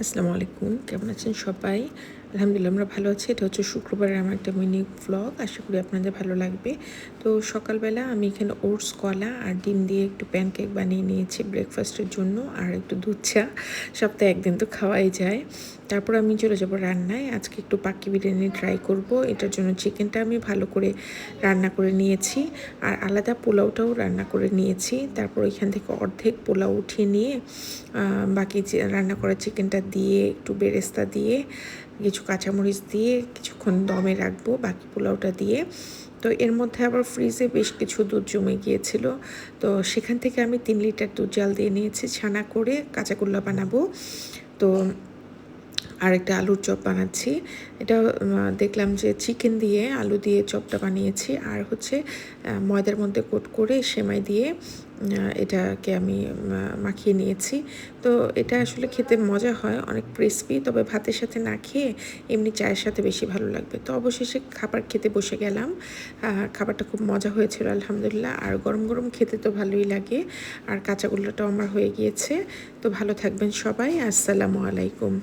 আসসালামু আলাইকুম, কেমন আছেন সবাই? আলহামদুলিল্লাহ আমরা ভালো আছি। এটা হচ্ছে শুক্রবারের আমার একটা মিনি ভ্লগ। আশা করি আপনাদের ভালো লাগবে। তো সকালবেলা আমি এখানে ওটস, কলা আর ডিম দিয়ে একটু প্যানকেক বানিয়ে নিয়েছি ব্রেকফাস্টের জন্য, আর একটু দুধ চা। সপ্তাহে একদিন তো খাওয়াই যায়। তারপর আমি চলে যাব রান্নায়। আজকে একটু পাক্কি বিরিয়ানি ট্রাই করব। এটার জন্য চিকেনটা আমি ভালো করে রান্না করে নিয়েছি, আর আলাদা পোলাওটাও রান্না করে নিয়েছি। তারপর এখান থেকে অর্ধেক পোলাও উঠিয়ে নিয়ে বাকি যে রান্না করা চিকেনটা দিয়ে একটু বেরেস্তা দিয়ে কিছু কাঁচামরিচ দিয়ে কিছুক্ষণ দমে রাখবো বাকি পোলাওটা দিয়ে। তো এর মধ্যে আবার ফ্রিজে বেশ কিছু দুধ জমে গিয়েছিল, তো সেখান থেকে আমি 3 লিটার দুধ জাল দিয়ে নিয়েছি ছানা করে কাঁচাগোল্লা বানাবো। তো আর একটা আলুর চপ বানাচ্ছি। এটা দেখলাম যে চিকেন দিয়ে আলু দিয়ে চপটা বানিয়েছি, আর হচ্ছে ময়দার মধ্যে কোট করে সেমাই দিয়ে এটাকে আমি মাখিয়ে নিয়েছি। তো এটা আসলে খেতে মজা হয়, অনেক ক্রিসপি, তবে ভাতের সাথে না খেয়ে এমনি চায়ের সাথে বেশি ভালো লাগবে। তো অবশেষে খাবার খেতে বসে গেলাম। খাবারটা খুব মজা হয়েছিল আলহামদুলিল্লাহ, আর গরম গরম খেতে তো ভালোই লাগে। আর কাঁচাগোল্লাটাও আমার হয়ে গিয়েছে। তো ভালো থাকবেন সবাই, আসসালামু আলাইকুম।